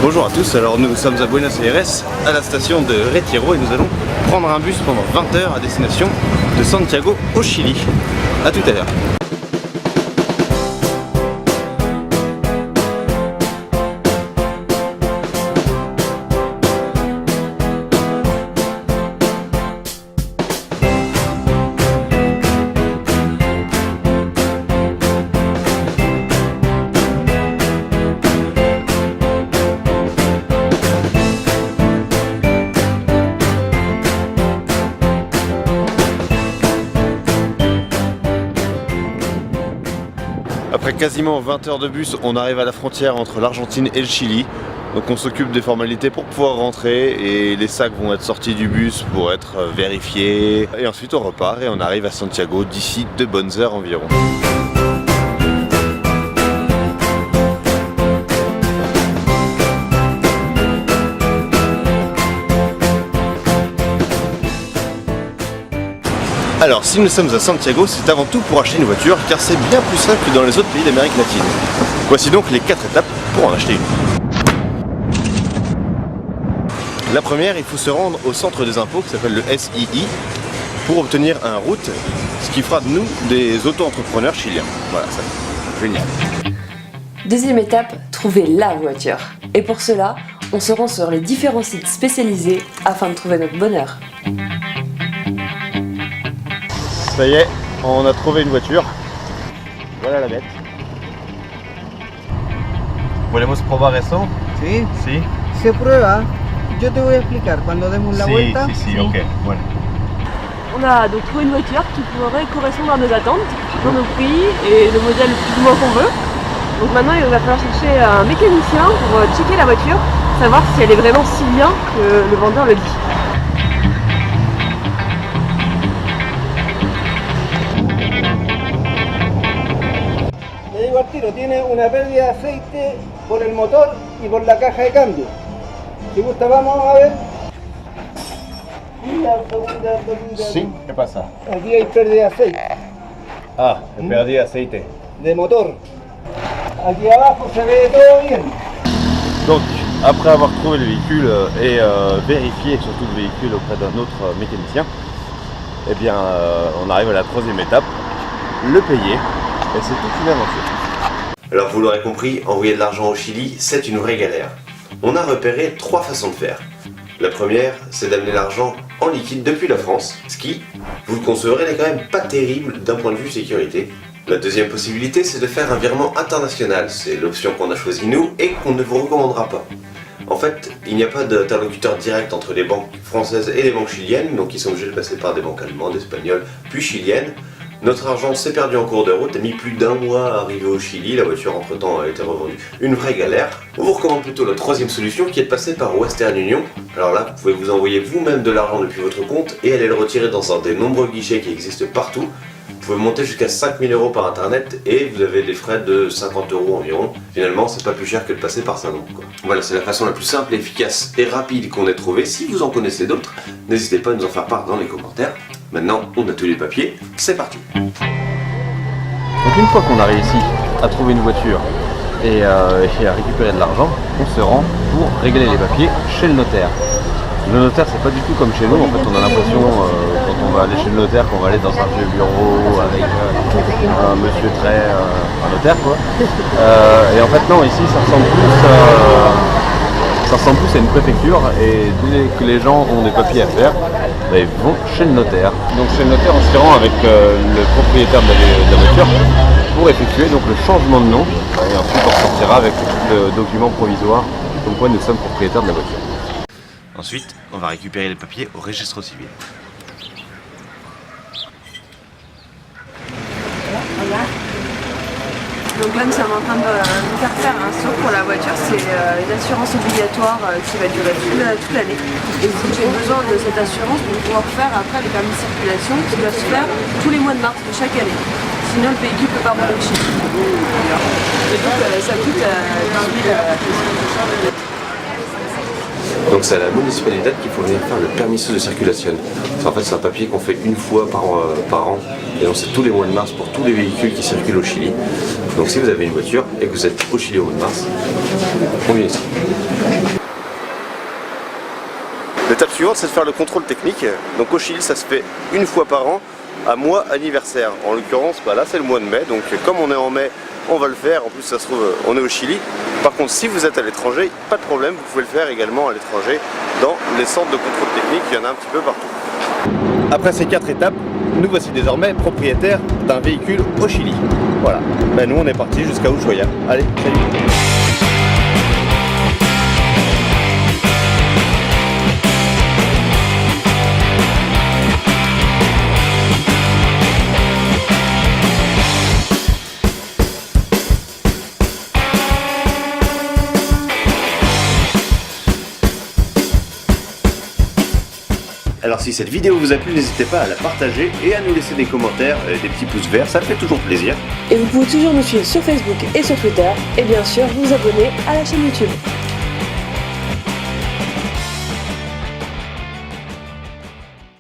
Bonjour à tous, alors nous sommes à Buenos Aires, à la station de Retiro et nous allons prendre un bus pendant 20 heures à destination de Santiago au Chili. A tout à l'heure. Après quasiment 20 heures de bus, on arrive à la frontière entre l'Argentine et le Chili. Donc on s'occupe des formalités pour pouvoir rentrer et les sacs vont être sortis du bus pour être vérifiés. Et ensuite on repart et on arrive à Santiago d'ici 2 bonnes heures environ. Alors si nous sommes à Santiago, c'est avant tout pour acheter une voiture car c'est bien plus simple que dans les autres pays d'Amérique latine. Voici donc les 4 étapes pour en acheter une. La première, il faut se rendre au centre des impôts qui s'appelle le SII pour obtenir un route, ce qui fera de nous des auto-entrepreneurs chiliens. Voilà, ça c'est génial. Deuxième étape, trouver la voiture. Et pour cela, on se rend sur les différents sites spécialisés afin de trouver notre bonheur. Ça y est, on a trouvé une voiture. Voilà la bête. ¿Podemos probar eso? Sí, Sí. se prueba. Yo te voy a explicar cuando demos la vuelta. Sí, ok, bueno. On a donc trouvé une voiture qui pourrait correspondre à nos attentes, dans nos prix et le modèle plus ou moins qu'on veut. Donc maintenant il va falloir chercher un mécanicien pour checker la voiture, savoir si elle est vraiment si bien que le vendeur le dit. Le digo al tiro, tiene una pérdida de aceite por el motor y por la caja de cambio. Si gusta vamos a ver. Sí, ¿qué pasa? Aquí hay pérdida de aceite. Ah, perdí aceite. De motor. Aquí abajo se ve todo bien. Donc, après avoir trouvé le véhicule et vérifié surtout le véhicule auprès d'un autre mécanicien, eh bien, on arrive à la troisième étape, le payer, et c'est toute une aventure. Alors, vous l'aurez compris, envoyer de l'argent au Chili, c'est une vraie galère. On a repéré 3 façons de faire. La première, c'est d'amener l'argent en liquide depuis la France, ce qui, vous le concevrez, n'est quand même pas terrible d'un point de vue sécurité. La deuxième possibilité, c'est de faire un virement international. C'est l'option qu'on a choisie nous et qu'on ne vous recommandera pas. En fait, il n'y a pas d'interlocuteur direct entre les banques françaises et les banques chiliennes, donc ils sont obligés de passer par des banques allemandes, espagnoles, puis chiliennes. Notre argent s'est perdu en cours de route, a mis plus d'1 mois à arriver au Chili, la voiture entre temps a été revendue. Une vraie galère. On vous recommande plutôt la troisième solution qui est de passer par Western Union. Alors là, vous pouvez vous envoyer vous-même de l'argent depuis votre compte et aller le retirer dans un des nombreux guichets qui existent partout. Vous pouvez monter jusqu'à 5 000 € par internet et vous avez des frais de 50 € environ. Finalement, c'est pas plus cher que de passer par Saint-Nom, quoi. Voilà, c'est la façon la plus simple, efficace et rapide qu'on ait trouvé. Si vous en connaissez d'autres, n'hésitez pas à nous en faire part dans les commentaires. Maintenant, on a tous les papiers, c'est parti. Donc une fois qu'on a réussi à trouver une voiture et à récupérer de l'argent, on se rend pour régler les papiers chez le notaire. Le notaire, c'est pas du tout comme chez nous. En fait, on a l'impression quand on va aller chez le notaire qu'on va aller dans un vieux bureau avec un monsieur un notaire quoi. Et en fait non, ici ça ressemble plus à une préfecture et dès que les gens ont des papiers à faire, ils vont chez le notaire. Donc chez le notaire, on s'y rend avec le propriétaire de la voiture pour effectuer donc le changement de nom et ensuite on sortira avec le document provisoire comme quoi nous sommes propriétaires de la voiture. Ensuite, on va récupérer les papiers au registre civil. Donc là nous sommes en train de nous faire faire un saut pour la voiture, c'est une assurance obligatoire qui va durer toute l'année. Et j'ai besoin de cette assurance pour pouvoir faire après les permis de circulation qui doivent se faire tous les mois de mars de chaque année. Sinon le véhicule ne peut pas rouler au Chili. Et donc ça coûte 18 000 €. Donc c'est à la municipalité qu'il faut venir faire le permiso de circulation. En fait c'est un papier qu'on fait une fois par an et donc c'est tous les mois de mars pour tous les véhicules qui circulent au Chili. Donc si vous avez une voiture et que vous êtes au Chili au mois de mars, on vient ici. L'étape suivante c'est de faire le contrôle technique. Donc au Chili ça se fait une fois par an à mois anniversaire. En l'occurrence là c'est le mois de mai, donc comme on est en mai on va le faire, en plus ça se trouve on est au Chili. Par contre si vous êtes à l'étranger, pas de problème, vous pouvez le faire également à l'étranger dans les centres de contrôle technique, il y en a un petit peu partout. Après ces 4 étapes, nous voici désormais propriétaires d'un véhicule au Chili. Voilà, ben, nous on est parti jusqu'à Ushuaia. Allez, salut. Alors si cette vidéo vous a plu, n'hésitez pas à la partager et à nous laisser des commentaires et des petits pouces verts, ça fait toujours plaisir. Et vous pouvez toujours nous suivre sur Facebook et sur Twitter, et bien sûr vous abonner à la chaîne YouTube.